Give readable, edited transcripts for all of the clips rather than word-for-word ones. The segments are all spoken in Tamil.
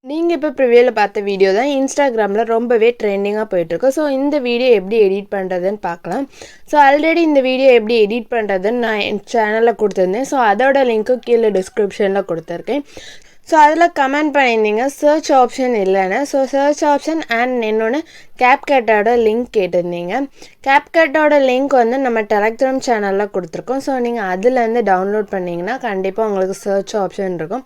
நீங்கள் இப்போ ப்ரிவியூவில் பார்த்த வீடியோ தான் இன்ஸ்டாகிராமில் ரொம்பவே ட்ரெண்டிங்காக போயிட்டுருக்கு. ஸோ இந்த வீடியோ எப்படி எடிட் பண்ணுறதுன்னு பார்க்கலாம். ஸோ ஆல்ரெடி இந்த வீடியோ எப்படி எடிட் பண்ணுறதுன்னு நான் என் சேனலில் கொடுத்துருந்தேன். ஸோ அதோட லிங்க்கும் கீழே டிஸ்கிரிப்ஷனில் கொடுத்துருக்கேன். ஸோ அதில் கமெண்ட் பண்ணியிருந்தீங்க சர்ச் ஆப்ஷன் இல்லைன்னு. ஸோ சர்ச் ஆப்ஷன் அண்ட் இன்னொன்று கேப்கட்டோட லிங்க் கேட்டிருந்தீங்க. கேப்கட்டோட லிங்க் வந்து நம்ம டெலகிராம் சேனலில் கொடுத்துருக்கோம். ஸோ நீங்கள் அதுலேருந்து டவுன்லோட் பண்ணிங்கன்னா கண்டிப்பாக உங்களுக்கு சர்ச் ஆப்ஷன் இருக்கும்.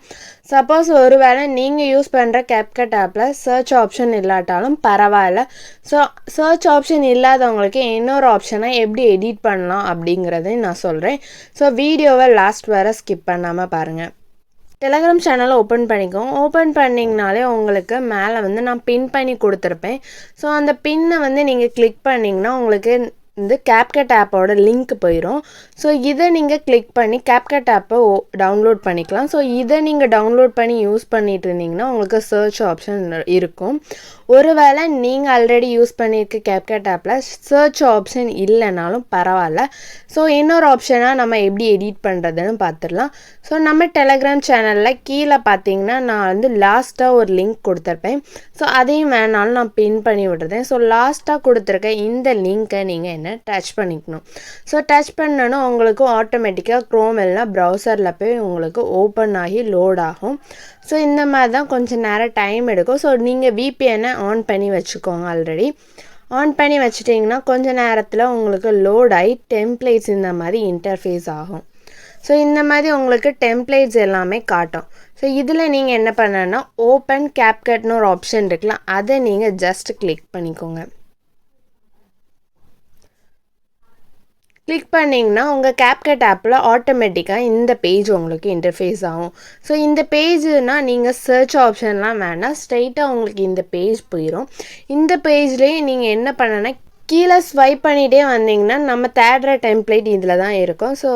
சப்போஸ் ஒரு வேளை நீங்கள் யூஸ் பண்ணுற கேப்கட் ஆப்பில் சர்ச் ஆப்ஷன் இல்லாட்டாலும் பரவாயில்ல. ஸோ சர்ச் ஆப்ஷன் இல்லாதவங்களுக்கு இன்னொரு ஆப்ஷனை எப்படி எடிட் பண்ணலாம் அப்படிங்கிறதையும் நான் சொல்கிறேன். ஸோ வீடியோவை லாஸ்ட் வரை ஸ்கிப் பண்ணாமல் பாருங்கள். டெலகிராம் சேனலை ஓப்பன் பண்ணிக்கோங்க. ஓப்பன் பண்ணிங்கனாலே உங்களுக்கு மேலே வந்து நான் பின் பண்ணி கொடுத்துருப்பேன். ஸோ அந்த பின்னை வந்து நீங்கள் கிளிக் பண்ணிங்கன்னா உங்களுக்கு இந்த கேப்கட் ஆப்போட லிங்க் போயிடும். ஸோ இதை நீங்கள் கிளிக் பண்ணி கேப்கட் ஆப்பை டவுன்லோட் பண்ணிக்கலாம். ஸோ இதை நீங்கள் டவுன்லோட் பண்ணி யூஸ் பண்ணிட்டு இருந்தீங்கன்னா உங்களுக்கு சர்ச் ஆப்ஷன் இருக்கும். ஒருவேளை நீங்கள் ஆல்ரெடி யூஸ் பண்ணியிருக்க கேப்கட் ஆப்பில் சர்ச் ஆப்ஷன் இல்லைனாலும் பரவாயில்ல. ஸோ இன்னொரு ஆப்ஷனாக நம்ம எப்படி எடிட் பண்ணுறதுன்னு பார்த்துடலாம். ஸோ நம்ம டெலகிராம் சேனலில் கீழே பார்த்தீங்கன்னா நான் வந்து லாஸ்ட்டாக ஒரு லிங்க் கொடுத்துருப்பேன். ஸோ அதையும் வேணாலும் நான் பின் பண்ணி விடுறேன். ஸோ லாஸ்ட்டாக கொடுத்துருக்க இந்த லிங்க்கை நீங்கள் என்ன டச் பண்ணிக்கணும். ஸோ டச் பண்ணணும் உங்களுக்கு ஆட்டோமேட்டிக்காக க்ரோம் இல்லைனா ப்ரௌசரில் போய் உங்களுக்கு ஓப்பன் ஆகி லோட் ஆகும். ஸோ இந்த மாதிரி தான் கொஞ்சம் நேரம் டைம் எடுக்கும். ஸோ நீங்கள் விபிஎன்னை ஆன் பண்ணி வச்சுக்கோங்க. ஆல்ரெடி ஆன் பண்ணி வச்சுட்டிங்கன்னா கொஞ்சம் நேரத்தில் உங்களுக்கு லோட் ஆகி டெம்ப்ளேட்ஸ் இந்த மாதிரி இன்டர்ஃபேஸ் ஆகும். ஸோ இந்த மாதிரி உங்களுக்கு டெம்ப்ளேட்ஸ் எல்லாமே காட்டும். ஸோ இதில் நீங்கள் என்ன பண்ணணும்னா ஓப்பன் கேப்கட்னு ஒரு ஆப்ஷன் இருக்குல்ல, அதை நீங்கள் ஜஸ்ட் கிளிக் பண்ணிக்கோங்க. கிளிக் பண்ணிங்கன்னா உங்கள் கேப்கட் ஆப்பில் ஆட்டோமேட்டிக்காக இந்த பேஜ் உங்களுக்கு இன்டர்ஃபேஸ் ஆகும். ஸோ இந்த பேஜுனால் நீங்கள் சர்ச் ஆப்ஷன்லாம் வேணாம், ஸ்ட்ரைட்டாக உங்களுக்கு இந்த பேஜ் போயிடும். இந்த பேஜ்லேயே நீங்கள் என்ன பண்ணனா கீழே ஸ்வைப் பண்ணிகிட்டே வந்தீங்கன்னா நம்ம தேடுற டெம்ப்ளேட் இதில் தான் இருக்கும். ஸோ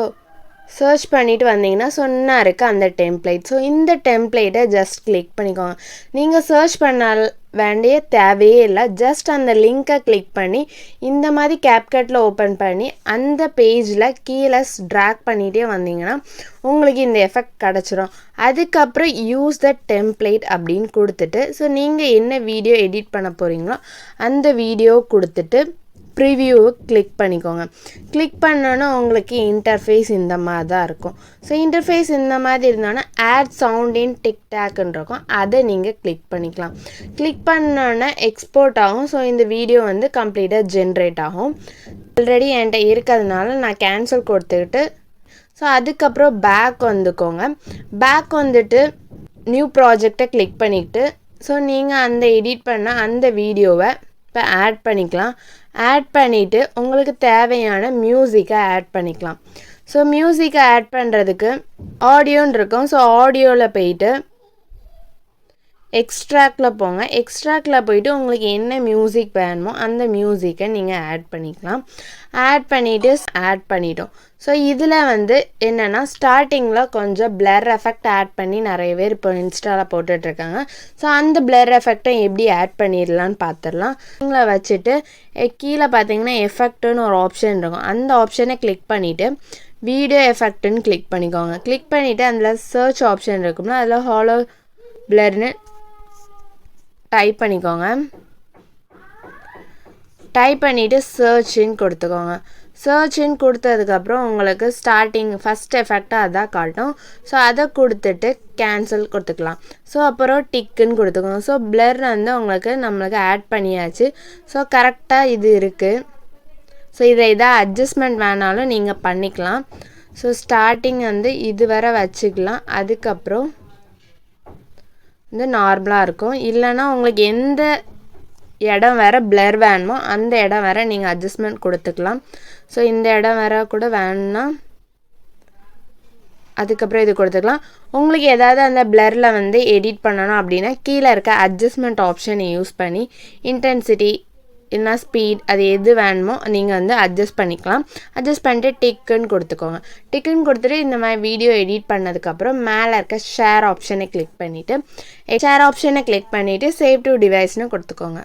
சர்ச் பண்ணிவிட்டு வந்தீங்கன்னா சொன்னா இருக்குது அந்த டெம்ப்ளேட். ஸோ இந்த டெம்ப்ளேட்டை ஜஸ்ட் கிளிக் பண்ணிக்கோங்க. நீங்கள் சர்ச் பண்ண வேண்டிய தேவையே இல்லை. ஜஸ்ட் அந்த லிங்க்கை கிளிக் பண்ணி இந்த மாதிரி கேப்கட்டில் ஓப்பன் பண்ணி அந்த பேஜில் கீழே ட்ராக் பண்ணிகிட்டே வந்தீங்கன்னா உங்களுக்கு இந்த எஃபெக்ட் கிடச்சிரும். அதுக்கப்புறம் யூஸ் த டெம்ப்ளேட் அப்படின்னு கொடுத்துட்டு ஸோ நீங்கள் என்ன வீடியோ எடிட் பண்ண போகிறீங்களோ அந்த வீடியோ கொடுத்துட்டு ப்ரிவியூவை கிளிக் பண்ணிக்கோங்க. கிளிக் பண்ணோன்னா உங்களுக்கு இன்டர்ஃபேஸ் இந்த மாதிரி தான் இருக்கும். ஸோ இன்டர்ஃபேஸ் இந்த மாதிரி இருந்தோன்னா ஆட் சவுண்ட் இன் டிக்டாக்னு இருக்கும், அதை நீங்கள் கிளிக் பண்ணிக்கலாம். கிளிக் பண்ணோன்னா எக்ஸ்போர்ட் ஆகும். ஸோ இந்த வீடியோ வந்து கம்ப்ளீட்டாக ஜென்ரேட் ஆகும். ஆல்ரெடி என்கிட்ட இருக்கிறதுனால நான் கேன்சல் கொடுத்துக்கிட்டு ஸோ அதுக்கப்புறம் பேக் வந்துக்கோங்க. பேக் வந்துட்டு நியூ ப்ராஜெக்டை கிளிக் பண்ணிக்கிட்டு ஸோ நீங்கள் அந்த எடிட் பண்ண அந்த வீடியோவை இப்போ ஆட் பண்ணிக்கலாம். ஆட் பண்ணிவிட்டு உங்களுக்கு தேவையான மியூசிக்கை ஆட் பண்ணிக்கலாம். ஸோ மியூசிக்கை ஆட் பண்ணுறதுக்கு ஆடியோன்னு இருக்கும். ஸோ ஆடியோவில் போயிட்டு எக்ஸ்ட்ராக்டில் போங்க. எக்ஸ்ட்ராக்டில் போயிட்டு உங்களுக்கு என்ன மியூசிக் வேணுமோ அந்த மியூசிக்கை நீங்கள் ஆட் பண்ணிக்கலாம். ஆட் பண்ணிட்டோம். ஸோ இதில் வந்து என்னென்னா ஸ்டார்டிங்கில் கொஞ்சம் பிளர் எஃபெக்ட் ஆட் பண்ணி நிறைய பேர் இப்போ இன்ஸ்டாவில் போட்டுட்ருக்காங்க. ஸோ அந்த பிளர் எஃபெக்டை எப்படி ஆட் பண்ணிடலான்னு பார்த்துடலாம். இவங்களை வச்சுட்டு கீழே பார்த்தீங்கன்னா எஃபெக்ட்டுன்னு ஒரு ஆப்ஷன் இருக்கும். அந்த ஆப்ஷனை கிளிக் பண்ணிவிட்டு வீடியோ எஃபெக்ட்டுன்னு கிளிக் பண்ணிக்கோங்க. கிளிக் பண்ணிவிட்டு அதில் சர்ச் ஆப்ஷன் இருக்கும்னா அதில் ஹாலோ பிளர்னு டைப் பண்ணிக்கோங்க. டைப் பண்ணிவிட்டு சர்ச்சின்னு கொடுத்துக்கோங்க. சர்ச்சின்னு கொடுத்ததுக்கப்புறம் உங்களுக்கு ஸ்டார்டிங் ஃபஸ்ட் எஃபெக்டாக அதான் காட்டும். ஸோ அதை கொடுத்துட்டு கேன்சல் கொடுத்துக்கலாம். ஸோ அப்புறம் டிக்குன்னு கொடுத்துக்கோங்க. ஸோ பிளர் வந்து நம்மளுக்கு ஆட் பண்ணியாச்சு. ஸோ கரெக்டாக இது இருக்குது. ஸோ இதை அட்ஜஸ்ட்மெண்ட் வேணாலும் நீங்கள் பண்ணிக்கலாம். ஸோ ஸ்டார்டிங் வந்து இது வரை வச்சுக்கலாம். அதுக்கப்புறம் வந்து நார்மலாக இருக்கும். இல்லைன்னா உங்களுக்கு எந்த இடம் வேறு பிளர் வேணுமோ அந்த இடம் வேறு நீங்கள் அட்ஜஸ்ட்மெண்ட் கொடுத்துக்கலாம். ஸோ இந்த இடம் வேறு கூட வேணும்னா அதுக்கப்புறம் இது கொடுத்துக்கலாம். உங்களுக்கு ஏதாவது அந்த பிளரில் வந்து எடிட் பண்ணணும் அப்படின்னா கீழே இருக்க அட்ஜஸ்ட்மெண்ட் ஆப்ஷனை யூஸ் பண்ணி இன்டென்சிட்டி இல்லைனா ஸ்பீட் அது எது வேணுமோ நீங்கள் வந்து அட்ஜஸ்ட் பண்ணிக்கலாம். அட்ஜஸ்ட் பண்ணிட்டு டிக்குன்னு கொடுத்துக்கோங்க. டிக்குன்னு கொடுத்துட்டு இந்த மாதிரி வீடியோ எடிட் பண்ணதுக்கப்புறம் மேலே இருக்க ஷேர் ஆப்ஷனை கிளிக் பண்ணிவிட்டு சேவ் டு டிவைஸ்னு கொடுத்துக்கோங்க.